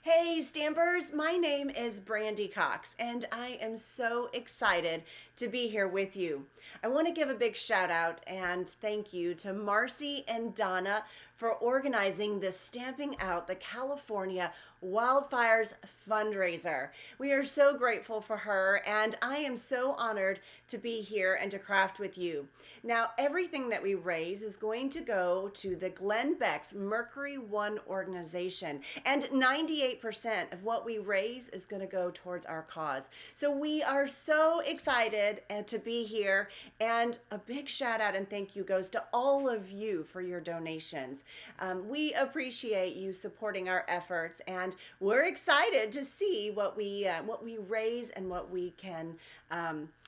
Hey Stampers, my name is Brandy Cox and I am so excited to be here with you. I want to give a big shout out and thank you to Marcy and Donna for organizing this Stamping Out the California Wildfires fundraiser. We are so grateful for her and I am so honored to be here and to craft with you. Now everything that we raise is going to go to the Glenn Beck's Mercury One organization, and 98% of what we raise is going to go towards our cause. So we are so excited to be here, and a big shout out and thank you goes to all of you for your donations. We appreciate you supporting our efforts, and we're excited to see what we raise and what we can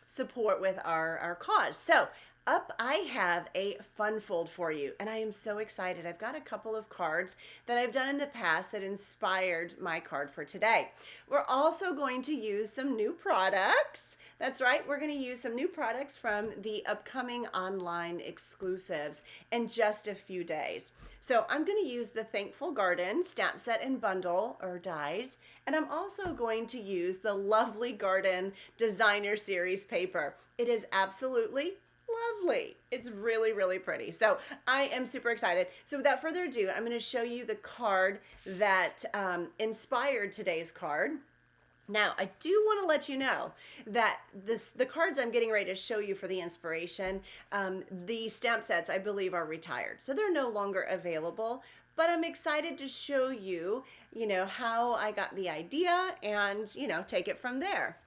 support with our cause. So up I have a fun fold for you, and I am so excited. I've got a couple of cards that I've done in the past that inspired my card for today. We're also going to use some new products. That's right, we're going to use some new products from the upcoming online exclusives in just a few days. So I'm going to use the Thankful Garden Stamp Set and Bundle or dies, and I'm also going to use the Lovely Garden Designer Series paper. It is absolutely lovely. It's really, really pretty. So I am super excited. So without further ado, I'm going to show you the card that inspired today's card. Now, I do want to let you know that the cards I'm getting ready to show you for the inspiration, the stamp sets, I believe, are retired. So they're no longer available, but I'm excited to show you, how I got the idea and, take it from there.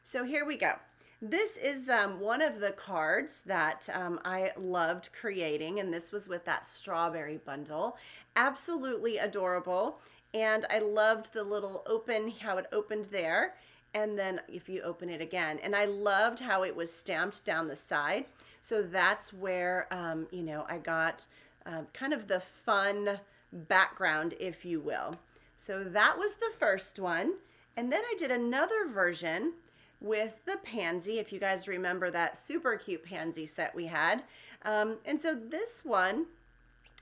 So here we go. This is one of the cards that I loved creating, and this was with that strawberry bundle. Absolutely adorable. And I loved the little how it opened there, and then if you open it again, and I loved how it was stamped down the side. So that's where, I got kind of the fun background, if you will. So that was the first one. And then I did another version with the pansy, if you guys remember that super cute pansy set we had. And so this one,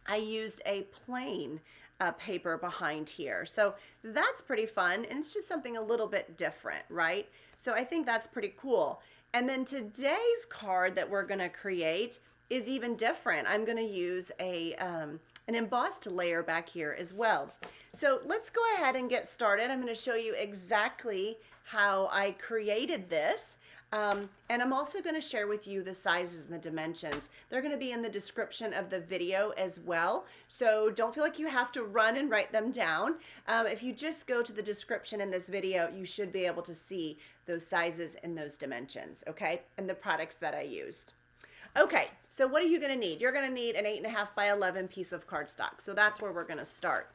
I used a plain paper behind here. So that's pretty fun, and it's just something a little bit different, right? So I think that's pretty cool. And then today's card that we're going to create is even different. I'm going to use an embossed layer back here as well. So let's go ahead and get started. I'm going to show you exactly how I created this. And I'm also going to share with you the sizes and the dimensions. They're going to be in the description of the video as well. So don't feel like you have to run and write them down. If you just go to the description in this video, you should be able to see those sizes and those dimensions, okay? And the products that I used. Okay, so what are you going to need? You're going to need an 8.5 by 11 piece of cardstock. So that's where we're going to start.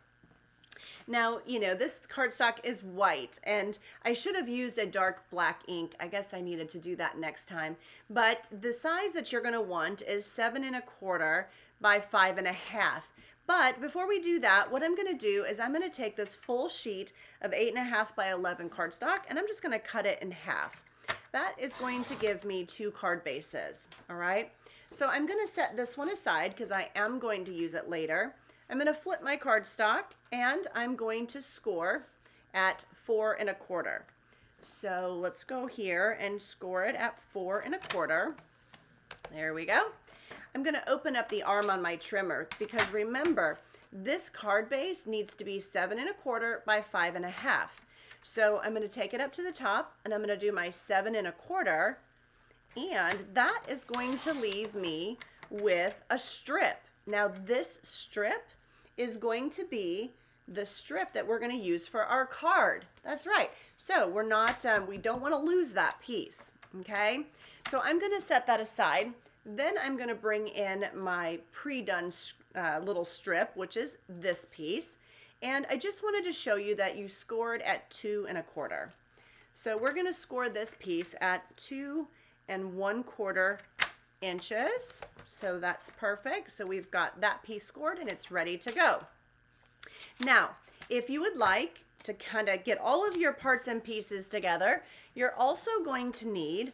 Now, this cardstock is white, and I should have used a dark black ink. I guess I needed to do that next time. But the size that you're going to want is 7.25 by 5.5. But before we do that, what I'm going to do is I'm going to take this full sheet of 8.5 by 11 cardstock, and I'm just going to cut it in half. That is going to give me 2 card bases, all right? So I'm going to set this one aside because I am going to use it later. I'm going to flip my cardstock, and I'm going to score at 4.25. So let's go here and score it at 4.25. There we go. I'm going to open up the arm on my trimmer because remember, this card base needs to be 7.25 by 5.5. So I'm going to take it up to the top, and I'm going to do my 7.25, and that is going to leave me with a strip. Now this strip is going to be the strip that we're going to use for our card. That's right. So we're not, we don't want to lose that piece. Okay. So I'm going to set that aside. Then I'm going to bring in my pre-done little strip, which is this piece. And I just wanted to show you that you scored at 2.25. So we're going to score this piece at 2.25 inches. So that's perfect. So we've got that piece scored and it's ready to go. Now, if you would like to kind of get all of your parts and pieces together, you're also going to need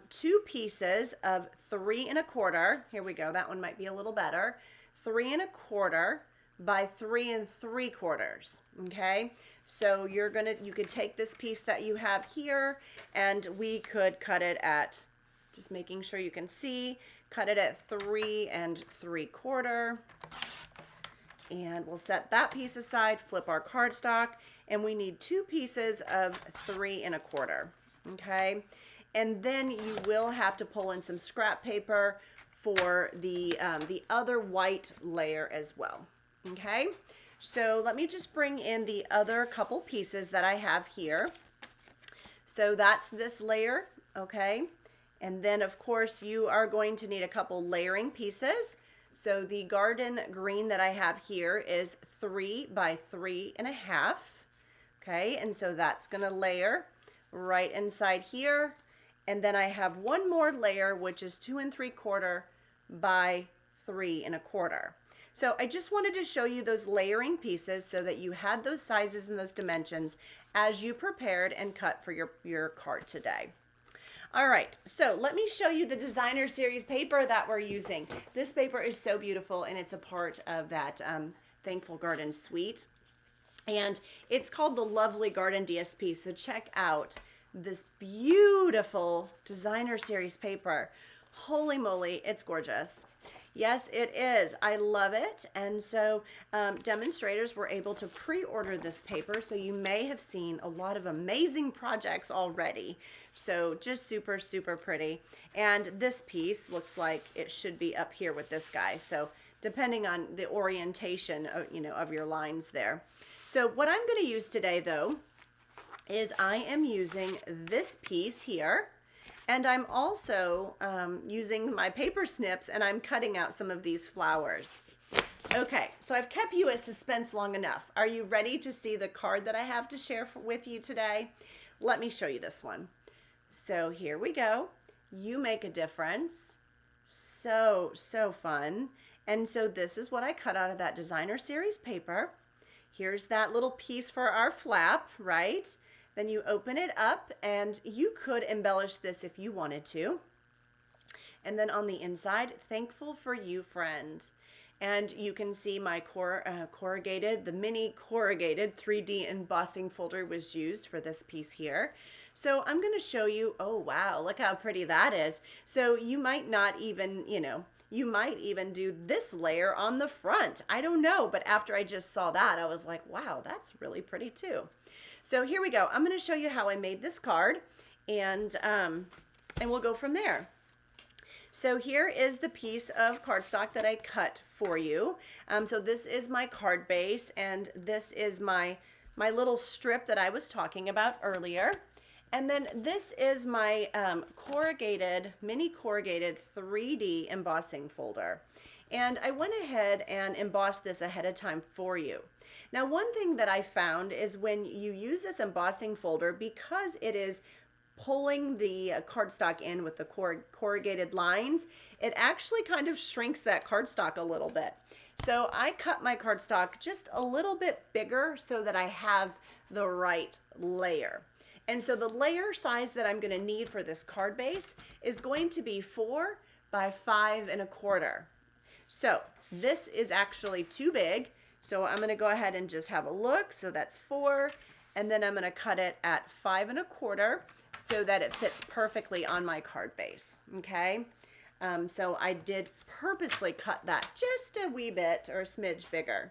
2 pieces of 3.25. Here we go. That one might be a little better. 3.25 by 3 3/4. Okay. So you could take this piece that you have here, and we could cut it at, just making sure you can see, cut it at 3 3/4. And we'll set that piece aside, flip our cardstock, and we need 2 pieces of 3 1/4. Okay, and then you will have to pull in some scrap paper for the other white layer as well. Okay, so let me just bring in the other couple pieces that I have here. So that's this layer, okay, and then of course you are going to need a couple layering pieces. So the garden green that I have here is 3 by 3 1/2. Okay, and so that's going to layer right inside here. And then I have one more layer, which is 2 3/4 by 3 1/4. So I just wanted to show you those layering pieces so that you had those sizes and those dimensions as you prepared and cut for your card today. All right, so let me show you the designer series paper that we're using. This paper is so beautiful, and it's a part of that Thankful Garden suite. And it's called the Lovely Garden DSP. So check out this beautiful designer series paper. Holy moly, it's gorgeous. Yes, it is. I love it. And so demonstrators were able to pre-order this paper. So you may have seen a lot of amazing projects already. So just super, super pretty. And this piece looks like it should be up here with this guy. So depending on the orientation of, of your lines there. So what I'm going to use today though is I am using this piece here. And I'm also using my paper snips, and I'm cutting out some of these flowers. Okay, so I've kept you in suspense long enough. Are you ready to see the card that I have to share with you today? Let me show you this one. So here we go. You make a difference. So, so fun. And so this is what I cut out of that designer series paper. Here's that little piece for our flap, right? Then you open it up, and you could embellish this if you wanted to. And then on the inside, thankful for you, friend. And you can see my corrugated, the mini corrugated 3D embossing folder was used for this piece here. So I'm going to show you, oh wow, look how pretty that is. So you might not even, you might even do this layer on the front. I don't know, but after I just saw that, I was like, wow, that's really pretty too. So here we go. I'm going to show you how I made this card, and we'll go from there. So here is the piece of cardstock that I cut for you. So this is my card base, and this is my little strip that I was talking about earlier. And then this is my mini corrugated 3D embossing folder. And I went ahead and embossed this ahead of time for you. Now, one thing that I found is when you use this embossing folder, because it is pulling the cardstock in with the corrugated lines, it actually kind of shrinks that cardstock a little bit. So I cut my cardstock just a little bit bigger so that I have the right layer. And so the layer size that I'm going to need for this card base is going to be 4 by 5 1/4. So this is actually too big. So I'm going to go ahead and just have a look. So that's 4, and then I'm going to cut it at 5 1/4 so that it fits perfectly on my card base. Okay. So I did purposely cut that just a wee bit or a smidge bigger.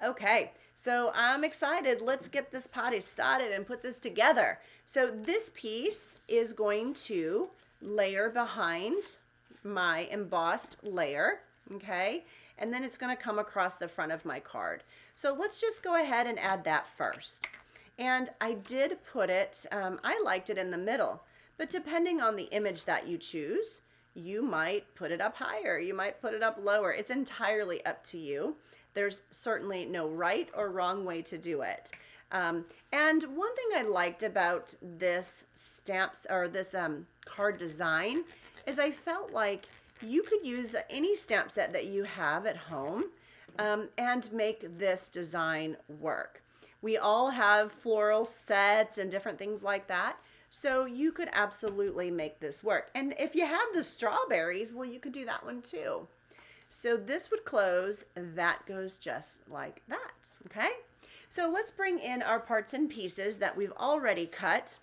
Okay. So I'm excited. Let's get this party started and put this together. So this piece is going to layer behind my embossed layer. Okay. And then it's going to come across the front of my card. So let's just go ahead and add that first. And I did put it, I liked it in the middle, but depending on the image that you choose, you might put it up higher, you might put it up lower. It's entirely up to you. There's certainly no right or wrong way to do it. And one thing I liked about this stamps or this card design is I felt like you could use any stamp set that you have at home and make this design work. We all have floral sets and different things like that, so you could absolutely make this work. And if you have the strawberries, well, you could do that one too. So this would close, that goes just like that, okay? So let's bring in our parts and pieces that we've already cut.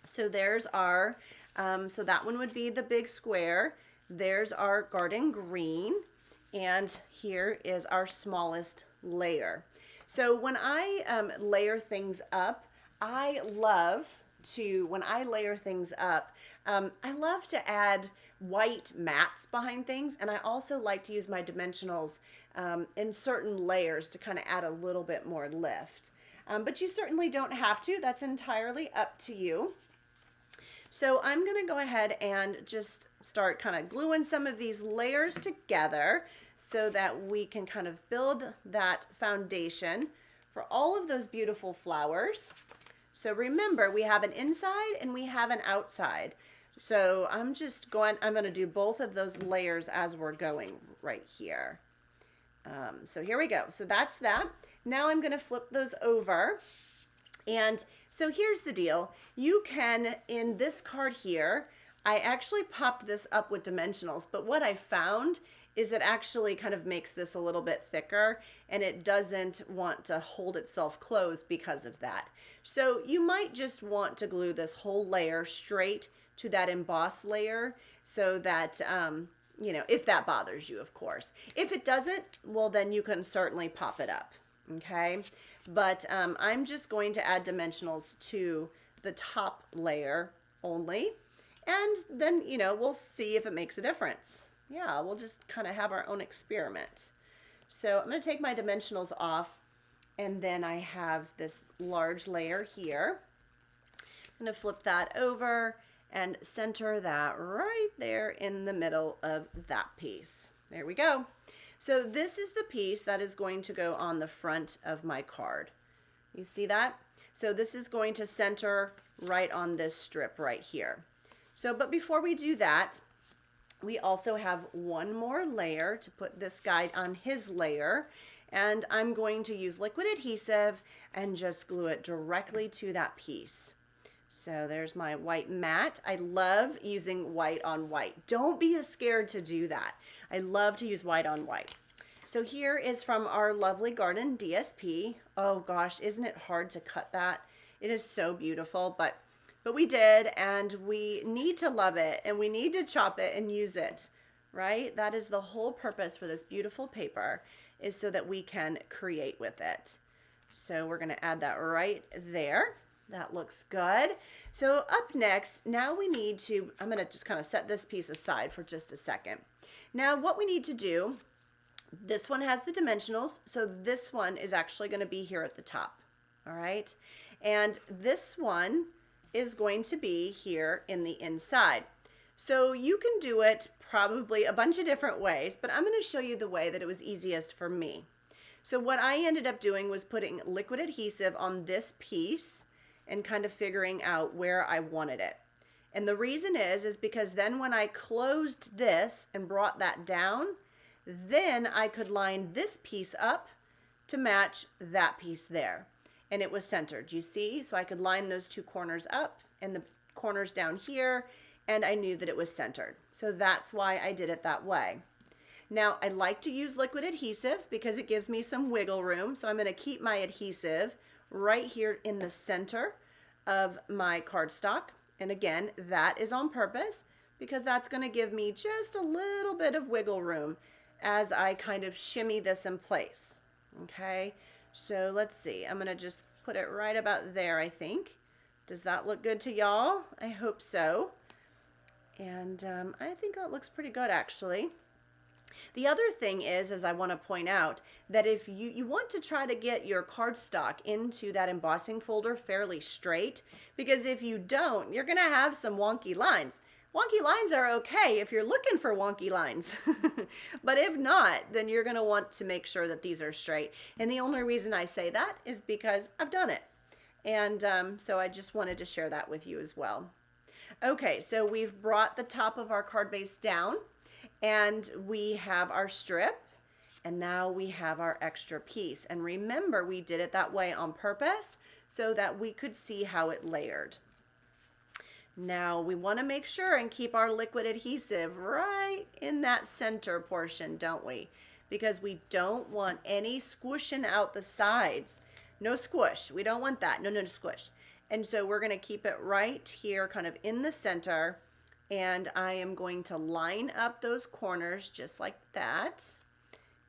So there's our, so that one would be the big square. There's our garden green, and here is our smallest layer. So when I layer things up, I love to add white mats behind things, and I also like to use my dimensionals in certain layers to kind of add a little bit more lift. But you certainly don't have to. That's entirely up to you. So I'm going to go ahead and just start kind of gluing some of these layers together so that we can kind of build that foundation for all of those beautiful flowers. So remember, we have an inside and we have an outside. So I'm going to do both of those layers as we're going right here. So here we go. So that's that. Now I'm going to flip those over. And so here's the deal. You can, in this card here, I actually popped this up with dimensionals, but what I found is it actually kind of makes this a little bit thicker, and it doesn't want to hold itself closed because of that. So you might just want to glue this whole layer straight to that embossed layer so that, you know, if that bothers you, of course. If it doesn't, well, then you can certainly pop it up, okay? But I'm just going to add dimensionals to the top layer only, and then, you know, we'll see if it makes a difference. Yeah, we'll just kind of have our own experiment. So I'm going to take my dimensionals off, and then I have this large layer here. I'm going to flip that over and center that right there in the middle of that piece. There we go. So this is the piece that is going to go on the front of my card. You see that? So this is going to center right on this strip right here. So, but before we do that, we also have one more layer to put this guy on his layer, and I'm going to use liquid adhesive and just glue it directly to that piece. So there's my white mat. I love using white on white. Don't be scared to do that. I love to use white on white. So here is from our lovely garden DSP. Oh gosh, isn't it hard to cut that? It is so beautiful, but we did, and we need to love it, and we need to chop it and use it, right? That is the whole purpose for this beautiful paper, is so that we can create with it. So we're gonna add that right there. That looks good. So up next, now we need to, I'm gonna just kind of set this piece aside for just a second. Now what we need to do, this one has the dimensionals, so this one is actually gonna be here at the top, all right? And this one is going to be here in the inside. So you can do it probably a bunch of different ways, but I'm going to show you the way that it was easiest for me. So what I ended up doing was putting liquid adhesive on this piece and kind of figuring out where I wanted it. And the reason is because then when I closed this and brought that down, then I could line this piece up to match that piece there. And it was centered, you see? So I could line those two corners up and the corners down here, and I knew that it was centered. So that's why I did it that way. Now, I like to use liquid adhesive because it gives me some wiggle room. So I'm going to keep my adhesive right here in the center of my cardstock. And again, that is on purpose because that's going to give me just a little bit of wiggle room as I kind of shimmy this in place. Okay? So let's see, I'm gonna just put it right about there, I think. Does that look good to y'all? I hope so. And I think that looks pretty good, actually. The other thing is I want to point out that if you want to try to get your cardstock into that embossing folder fairly straight, because if you don't, you're gonna have some wonky lines. Wonky lines are okay if you're looking for wonky lines. But if not, then you're going to want to make sure that these are straight. And the only reason I say that is because I've done it. And so I just wanted to share that with you as well. Okay, so we've brought the top of our card base down, and we have our strip, and now we have our extra piece. And remember, we did it that way on purpose so that we could see how it layered. Now we want to make sure and keep our liquid adhesive right in that center portion, don't we? Because we don't want any squishing out the sides. No squish. We don't want that. No, no squish. And so we're going to keep it right here kind of in the center. And I am going to line up those corners just like that.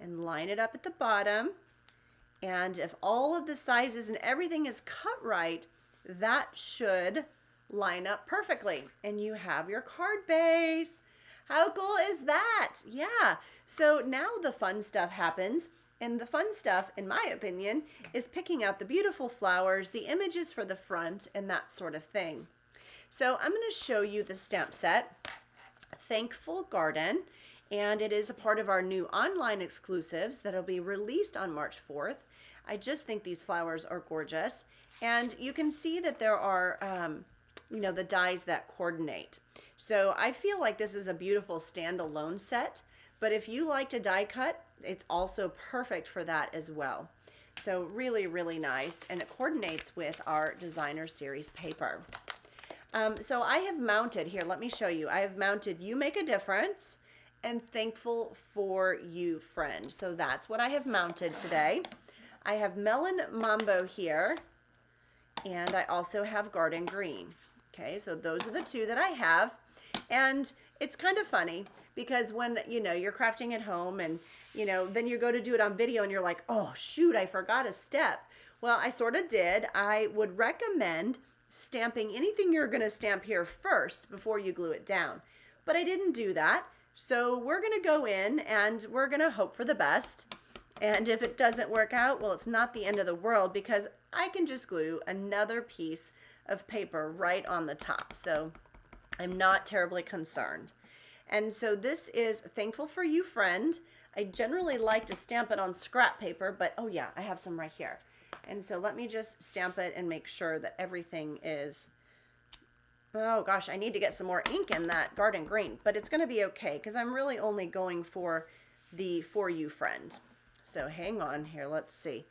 And line it up at the bottom. And if all of the sizes and everything is cut right, that should line up perfectly. And you have your card base. How cool is that? Yeah. So now the fun stuff happens. And the fun stuff, in my opinion, is picking out the beautiful flowers, the images for the front, and that sort of thing. So I'm going to show you the stamp set, Thankful Garden, and it is a part of our new online exclusives that will be released on March 4th. I just think these flowers are gorgeous. And you can see that there are, the dies that coordinate. So I feel like this is a beautiful standalone set, but if you like to die cut, it's also perfect for that as well. So really, really nice, and it coordinates with our designer series paper. So I have mounted, here, let me show you. I have mounted You Make a Difference and Thankful for You Friend. So that's what I have mounted today. I have Melon Mambo here, and I also have Garden Green. Okay, so those are the two that I have. And it's kind of funny because when, you're crafting at home and, then you go to do it on video and you're like, oh, shoot, I forgot a step. Well, I sort of did. I would recommend stamping anything you're going to stamp here first before you glue it down. But I didn't do that. So we're going to go in and we're going to hope for the best. And if it doesn't work out, well, it's not the end of the world because I can just glue another piece of paper right on the top. So I'm not terribly concerned. And so this is Thankful for You Friend. I generally like to stamp it on scrap paper, but oh yeah, I have some right here. And so let me just stamp it and make sure that everything is, oh gosh, I need to get some more ink in that Garden Green, but it's going to be okay because I'm really only going for the For You Friend. So hang on here, let's see.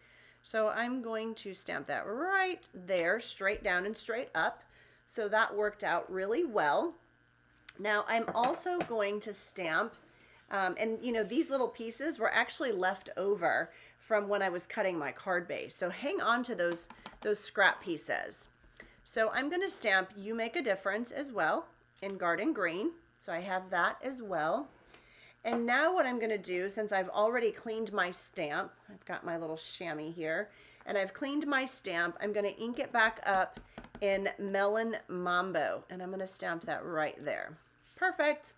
So I'm going to stamp that right there, straight down and straight up. So that worked out really well. Now I'm also going to stamp, and these little pieces were actually left over from when I was cutting my card base. So hang on to those scrap pieces. So I'm going to stamp You Make a Difference as well in Garden Green. So I have that as well. And now what I'm going to do, since I've already cleaned my stamp, I've got my little chamois here, and I've cleaned my stamp, I'm going to ink it back up in Melon Mambo, and I'm going to stamp that right there. Perfect.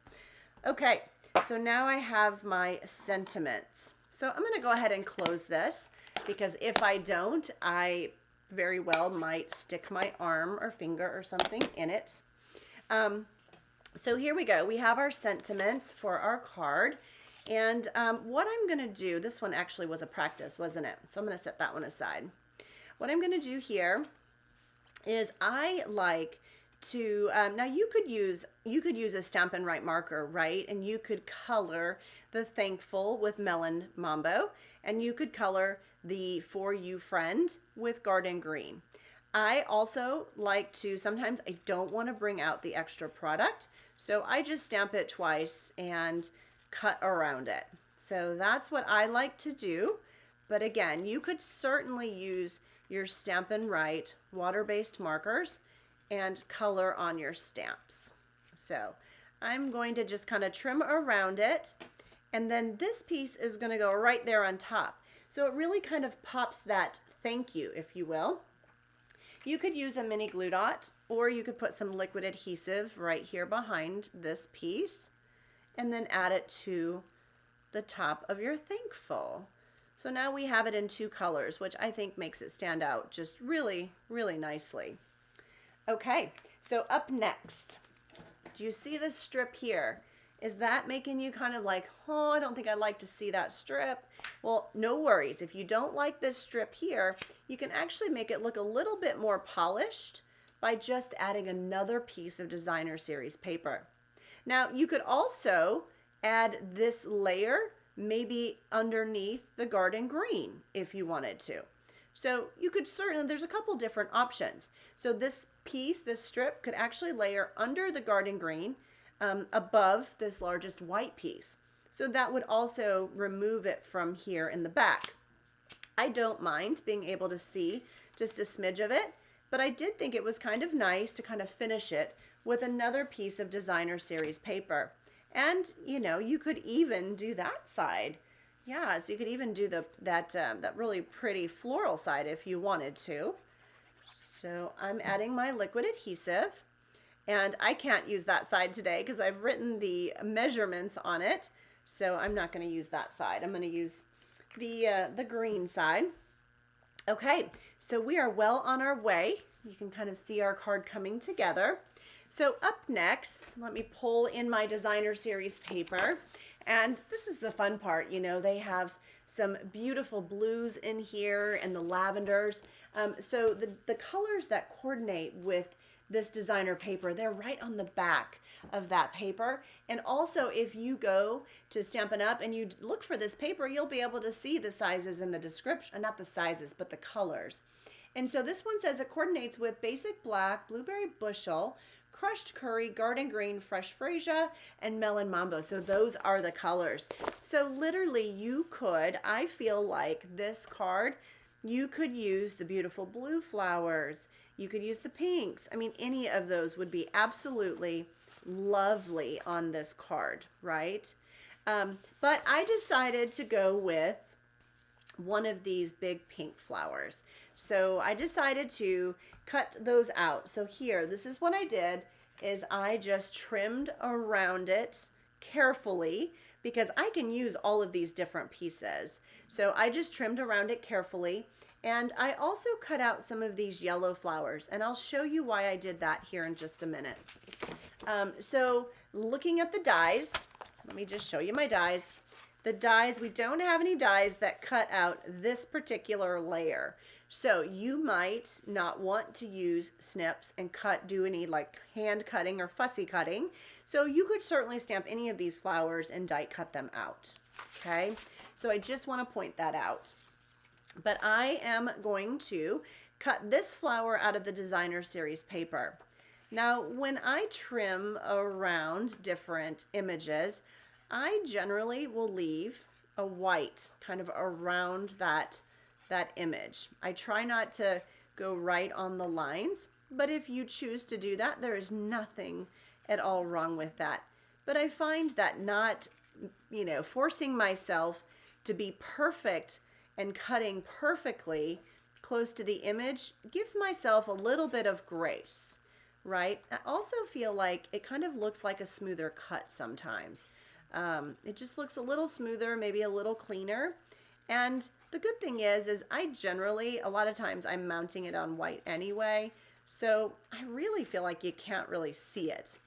Okay, so now I have my sentiments. So I'm going to go ahead and close this, because if I don't, I very well might stick my arm or finger or something in it. So here we go. We have our sentiments for our card. And what I'm going to do, this one actually was a practice, wasn't it? So I'm going to set that one aside. What I'm going to do here is I like to, now you could use a Stampin' Right marker, right? And you could color the Thankful with Melon Mambo, and you could color the For You Friend with Garden Green. I also like to, sometimes I don't want to bring out the extra product, so I just stamp it twice and cut around it. So that's what I like to do. But again, you could certainly use your Stampin' Right water-based markers and color on your stamps. So I'm going to just kind of trim around it, and then this piece is going to go right there on top. So it really kind of pops that thank you, if you will. You could use a mini glue dot, or you could put some liquid adhesive right here behind this piece and then add it to the top of your Thankful. So now we have it in two colors, which I think makes it stand out just really, really nicely. Okay, so up next, do you see this strip here? Is that making you kind of like, oh, I don't think I'd like to see that strip? Well, no worries. If you don't like this strip here, you can actually make it look a little bit more polished by just adding another piece of designer series paper. Now, you could also add this layer maybe underneath the Garden Green if you wanted to. So you could certainly, there's a couple different options. So this piece, this strip, could actually layer under the Garden Green above this largest white piece. So that would also remove it from here in the back. I don't mind being able to see just a smidge of it, but I did think it was kind of nice to kind of finish it with another piece of designer series paper. And you know, you could even do that side. Yeah, so you could even do that really pretty floral side if you wanted to. So I'm adding my liquid adhesive, and I can't use that side today because I've written the measurements on it. So I'm not going to use that side. I'm going to use the green side. Okay, so we are well on our way. You can kind of see our card coming together. So up next, let me pull in my designer series paper. And this is the fun part, you know, they have some beautiful blues in here and the lavenders. So the colors that coordinate with this designer paper, they're right on the back of that paper. And also, if you go to Stampin' Up! And you look for this paper, you'll be able to see the sizes in the description, not the sizes, but the colors. And so this one says it coordinates with Basic Black, Blueberry Bushel, Crushed Curry, Garden Green, Fresh Freesia, and Melon Mambo. So those are the colors. So literally you could, I feel like this card, you could use the beautiful blue flowers. You could use the pinks. I mean, any of those would be absolutely lovely on this card, right? But I decided to go with one of these big pink flowers. So I decided to cut those out. So here, this is what I did, is I just trimmed around it carefully because I can use all of these different pieces. So I just trimmed around it carefully. And I also cut out some of these yellow flowers, and I'll show you why I did that here in just a minute. So looking at the dies, let me just show you my dies. The dies, we don't have any dies that cut out this particular layer. So you might not want to use snips and do any like hand cutting or fussy cutting. So you could certainly stamp any of these flowers and die cut them out. Okay, so I just want to point that out. But I am going to cut this flower out of the designer series paper. Now, when I trim around different images, I generally will leave a white kind of around that image. I try not to go right on the lines, but if you choose to do that, there is nothing at all wrong with that. But I find that not, you know, forcing myself to be perfect and cutting perfectly close to the image gives myself a little bit of grace, right? I also feel like it kind of looks like a smoother cut sometimes. It just looks a little smoother, maybe a little cleaner. And the good thing is I generally, a lot of times I'm mounting it on white anyway, so I really feel like you can't really see it.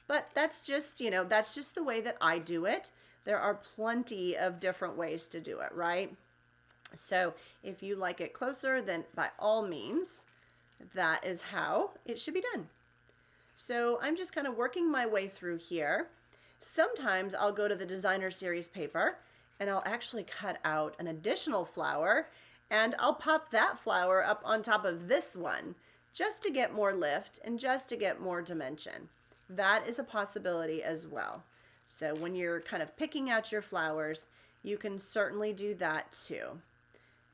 But that's just, you know, that's just the way that I do it. There are plenty of different ways to do it, right? So if you like it closer, then by all means, that is how it should be done. So I'm just kind of working my way through here. Sometimes I'll go to the designer series paper and I'll actually cut out an additional flower and I'll pop that flower up on top of this one just to get more lift and just to get more dimension. That is a possibility as well. So when you're kind of picking out your flowers, you can certainly do that too.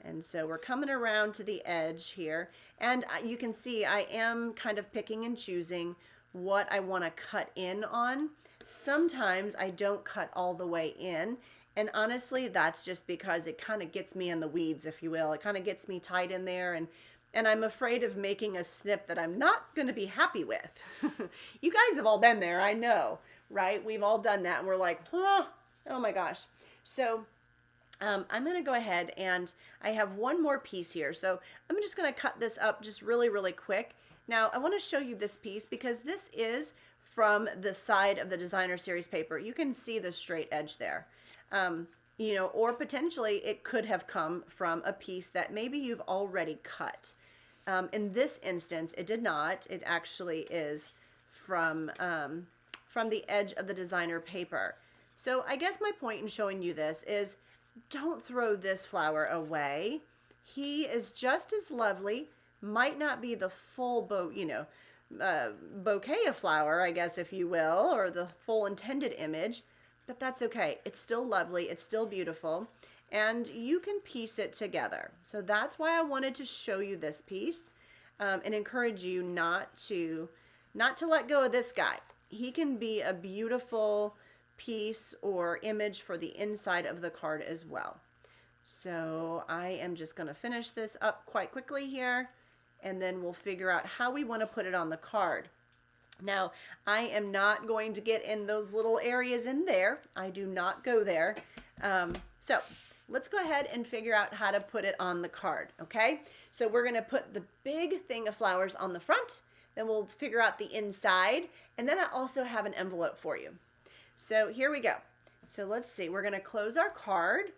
And so we're coming around to the edge here, and you can see I am kind of picking and choosing what I want to cut in on. Sometimes I don't cut all the way in, and honestly that's just because it kind of gets me in the weeds, if you will. It kind of gets me tight in there, and I'm afraid of making a snip that I'm not going to be happy with. You guys have all been there, I know, right? We've all done that, and we're like, oh my gosh. So I'm going to go ahead, and I have one more piece here. So I'm just going to cut this up just really, really quick. Now I want to show you this piece because this is from the side of the designer series paper. You can see the straight edge there. You know, or potentially it could have come from a piece that maybe you've already cut. In this instance, it did not. It actually is from the edge of the designer paper. So I guess my point in showing you this is don't throw this flower away. He is just as lovely, might not be the full bouquet of flower, I guess, if you will, or the full intended image, but that's okay. It's still lovely. It's still beautiful. and you can piece it together. So that's why I wanted to show you this piece, and encourage you not to let go of this guy. He can be a beautiful piece or image for the inside of the card as well. So I am just going to finish this up quite quickly here, and then we'll figure out how we want to put it on the card. Now, I am not going to get in those little areas in there. I do not go there. So let's go ahead and figure out how to put it on the card, okay? So we're going to put the big thing of flowers on the front, then we'll figure out the inside, and then I also have an envelope for you. So here we go. So let's see, we're going to close our card,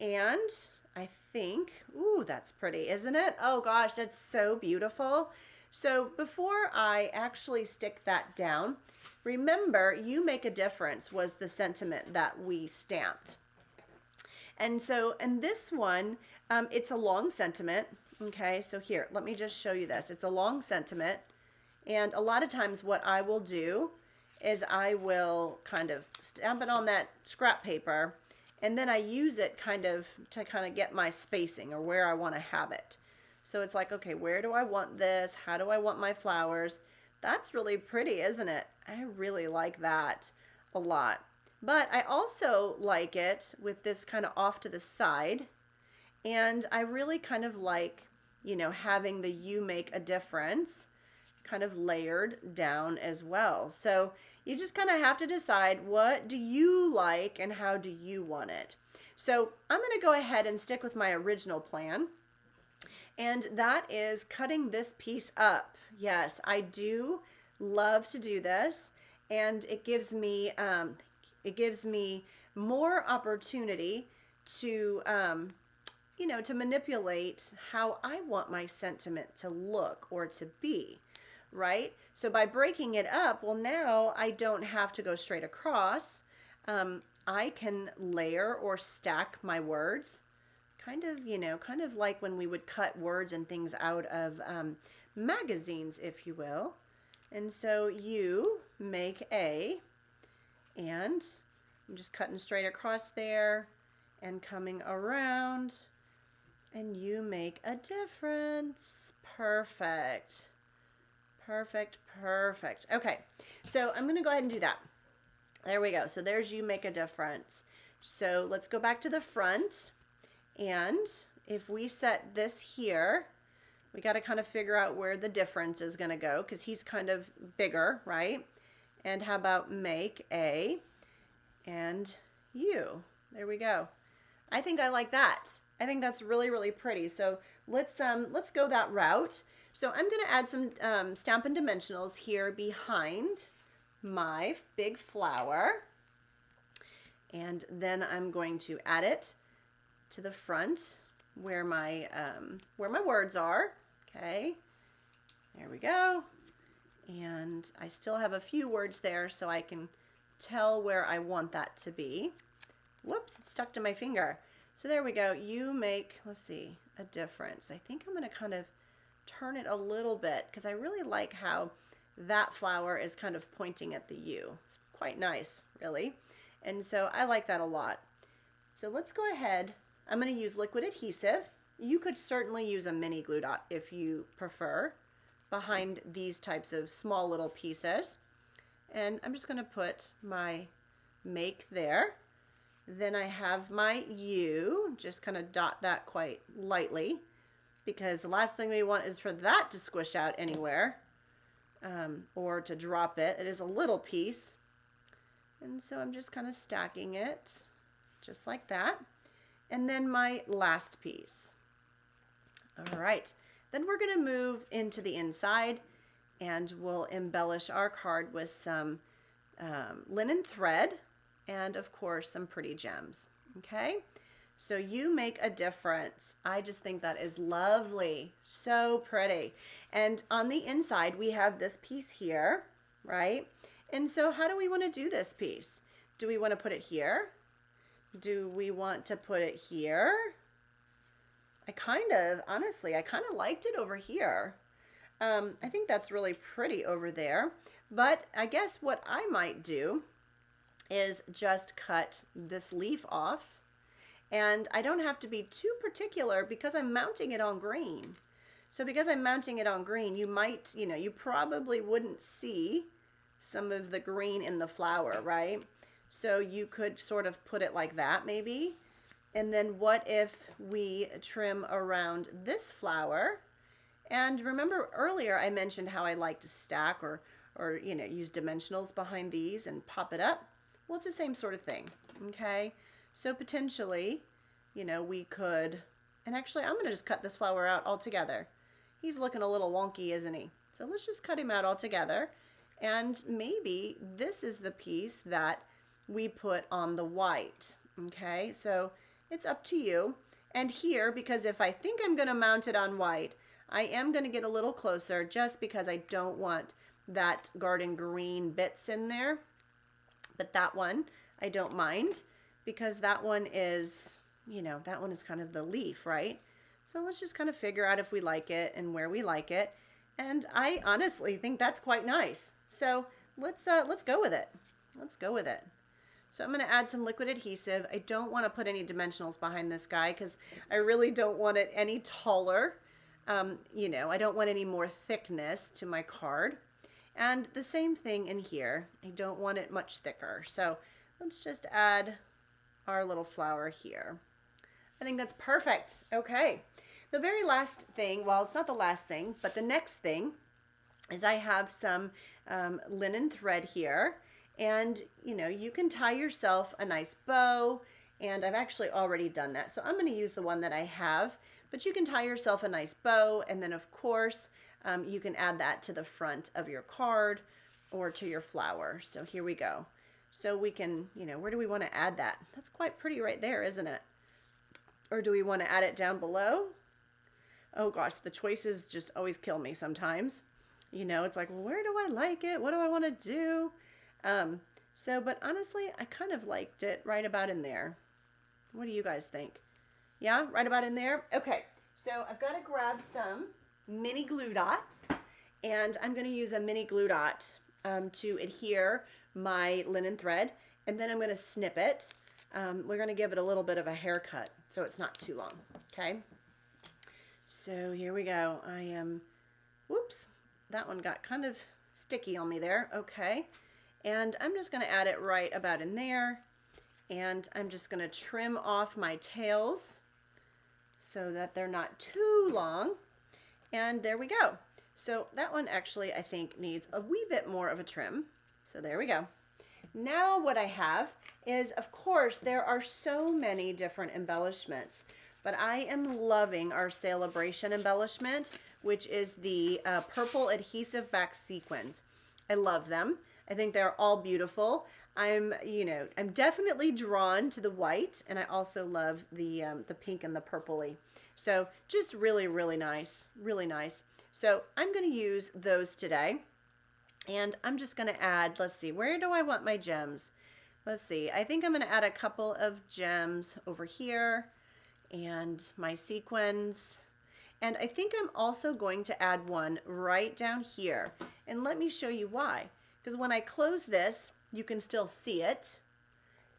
and I think, ooh, that's pretty, isn't it? Oh gosh, that's so beautiful. So before I actually stick that down, remember, you make a difference was the sentiment that we stamped. And so in this one, it's a long sentiment. Okay, so here, let me just show you this. It's a long sentiment. And a lot of times what I will do is I will kind of stamp it on that scrap paper, and then I use it to get my spacing or where I want to have it. So it's like, okay, where do I want this? How do I want my flowers? That's really pretty, isn't it? I really like that a lot. But I also like it with this kind of off to the side. And I really kind of like, you know, having the "you make a difference" kind of layered down as well. So you just kind of have to decide, what do you like and how do you want it? So I'm going to go ahead and stick with my original plan. And that is cutting this piece up. Yes, I do love to do this, and it gives me more opportunity to you know, to manipulate how I want my sentiment to look or to be, right? So by breaking it up, well, now I don't have to go straight across. I can layer or stack my words. Kind of like when we would cut words and things out of magazines, if you will. And so you make a, and I'm just cutting straight across there and coming around, and you make a difference. Perfect. Perfect, perfect. Okay, so I'm going to go ahead and do that. There we go. So there's "you make a difference." So let's go back to the front. And if we set this here, we got to kind of figure out where the difference is going to go, because he's kind of bigger, right? And how about make a and you? There we go. I think I like that. I think that's really, really pretty. So let's go that route. So I'm going to add some Stampin' Dimensionals here behind my big flower. And then I'm going to add it to the front where my words are. Okay, there we go. And I still have a few words there, so I can tell where I want that to be. Whoops, it stuck to my finger. So there we go. You make, let's see, a difference. I think I'm going to kind of turn it a little bit, because I really like how that flower is kind of pointing at the U. It's quite nice, really. And so I like that a lot. So let's go ahead. I'm going to use liquid adhesive. You could certainly use a mini glue dot if you prefer behind these types of small little pieces. And I'm just going to put my make there. Then I have my U, just kind of dot that quite lightly, because the last thing we want is for that to squish out anywhere or to drop it. It is a little piece. And so I'm just kind of stacking it just like that. And then my last piece. All right, then we're going to move into the inside, and we'll embellish our card with some linen thread and, of course, some pretty gems. Okay, so you make a difference. I just think that is lovely, so pretty. And on the inside, we have this piece here, right? And so how do we want to do this piece? Do we want to put it here? Do we want to put it here? Honestly, I kind of liked it over here. I think that's really pretty over there. But I guess what I might do is just cut this leaf off And I don't have to be too particular because I'm mounting it on green. So because I'm mounting it on green, you might, you probably wouldn't see some of the green in the flower, right? So you could sort of put it like that maybe. And then what if we trim around this flower? And remember earlier I mentioned how I like to stack or use dimensionals behind these and pop it up. Well, it's the same sort of thing, okay? So potentially, we could, and actually I'm gonna just cut this flower out altogether. He's looking a little wonky, isn't he? So let's just cut him out altogether. And maybe this is the piece that we put on the white, okay? So it's up to you. And here, because if I think I'm gonna mount it on white, I am gonna get a little closer just because I don't want that garden green bits in there. But that one, I don't mind because that one is, that one is kind of the leaf, right? So let's just kind of figure out if we like it and where we like it. And I honestly think that's quite nice. So let's go with it. Let's go with it. So I'm going to add some liquid adhesive. I don't want to put any dimensionals behind this guy because I really don't want it any taller. I don't want any more thickness to my card. And the same thing in here. I don't want it much thicker. So let's just add our little flower here. I think that's perfect. Okay. The very last thing, well, it's not the last thing, but the next thing is I have some linen thread here. And, you can tie yourself a nice bow. And I've actually already done that. So I'm going to use the one that I have. But you can tie yourself a nice bow. And then, of course, you can add that to the front of your card or to your flower. So here we go. So we can, where do we want to add that? That's quite pretty right there, isn't it? Or do we want to add it down below? Oh gosh, the choices just always kill me sometimes. It's like, well, where do I like it? What do I want to do? But honestly, I kind of liked it right about in there. What do you guys think? Yeah, right about in there? Okay, so I've got to grab some mini glue dots, and I'm going to use a mini glue dot to adhere my linen thread, and then I'm going to snip it. We're going to give it a little bit of a haircut so it's not too long, okay? So here we go. Whoops, that one got kind of sticky on me there. Okay, and I'm just going to add it right about in there, and I'm just going to trim off my tails so that they're not too long, and there we go. So that one actually I think needs a wee bit more of a trim, so there we go. Now what I have is, of course, there are so many different embellishments. But I am loving our celebration embellishment, which is the purple adhesive-backed sequins. I love them. I think they're all beautiful. I'm definitely drawn to the white, and I also love the pink and the purpley. So just really, really nice, really nice. So I'm going to use those today, and I'm just going to add, let's see, where do I want my gems? Let's see, I think I'm going to add a couple of gems over here, and my sequins, and I think I'm also going to add one right down here, and let me show you why. Because when I close this, you can still see it,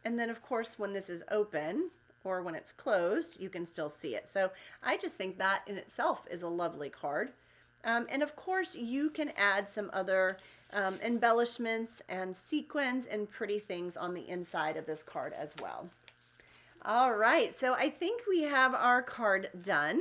and then of course when this is open or when it's closed, you can still see it. So I just think that in itself is a lovely card. And of course you can add some other embellishments and sequins and pretty things on the inside of this card as well. All right, so I think we have our card done.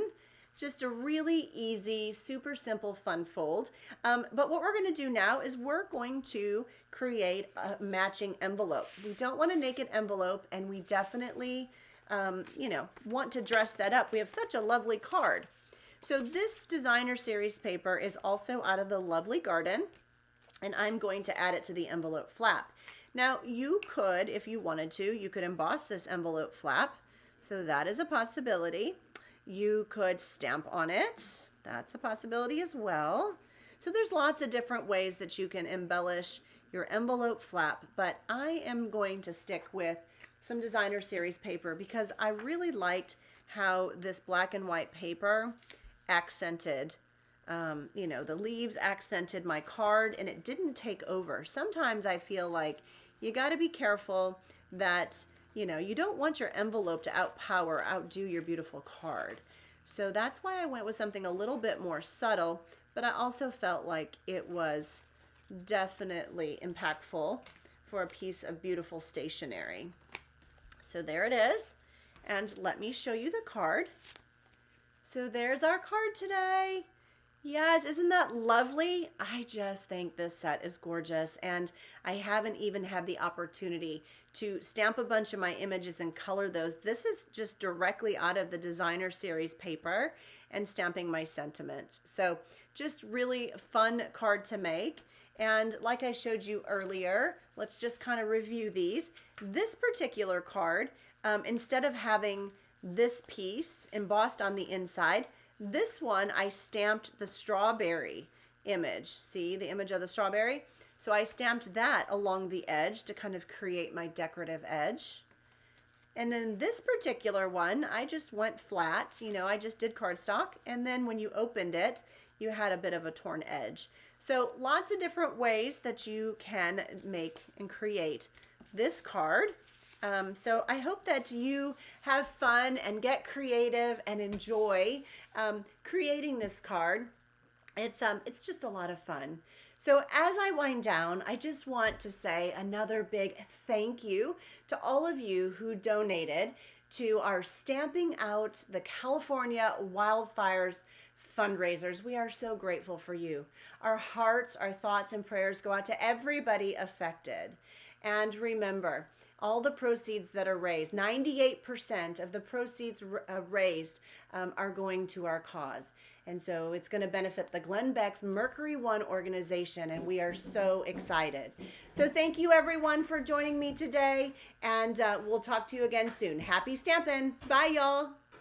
Just a really easy, super simple fun fold. But what we're going to do now is we're going to create a matching envelope. We don't want a naked envelope, and we definitely, want to dress that up. We have such a lovely card. So this designer series paper is also out of the Lovely Garden, and I'm going to add it to the envelope flap. Now you could, if you wanted to, you could emboss this envelope flap. So that is a possibility. You could stamp on it. That's a possibility as well. So there's lots of different ways that you can embellish your envelope flap, but I am going to stick with some designer series paper because I really liked how this black and white paper accented, the leaves accented my card, and it didn't take over. Sometimes I feel like you got to be careful that, you know, you don't want your envelope to outdo your beautiful card. So that's why I went with something a little bit more subtle, but I also felt like it was definitely impactful for a piece of beautiful stationery. So there it is. And let me show you the card. So there's our card today. Yes, isn't that lovely? I just think this set is gorgeous, and I haven't even had the opportunity to stamp a bunch of my images and color those. This is just directly out of the designer series paper and stamping my sentiments. So just really fun card to make. And like I showed you earlier, let's just kind of review these. This particular card, instead of having this piece embossed on the inside, this one I stamped the strawberry image. See the image of the strawberry? So I stamped that along the edge to kind of create my decorative edge. And then this particular one, I just went flat. You know, I just did cardstock, and then when you opened it, you had a bit of a torn edge. So lots of different ways that you can make and create this card. So I hope that you have fun and get creative and enjoy creating this card. It's just a lot of fun. So as I wind down, I just want to say another big thank you to all of you who donated to our Stamping Out the California Wildfires fundraisers. We are so grateful for you. Our hearts, our thoughts, and prayers go out to everybody affected. And remember, all the proceeds that are raised, 98% of the proceeds raised are going to our cause. And so it's going to benefit the Glenn Beck's Mercury One organization, and we are so excited. So thank you everyone for joining me today, and we'll talk to you again soon. Happy stamping. Bye, y'all.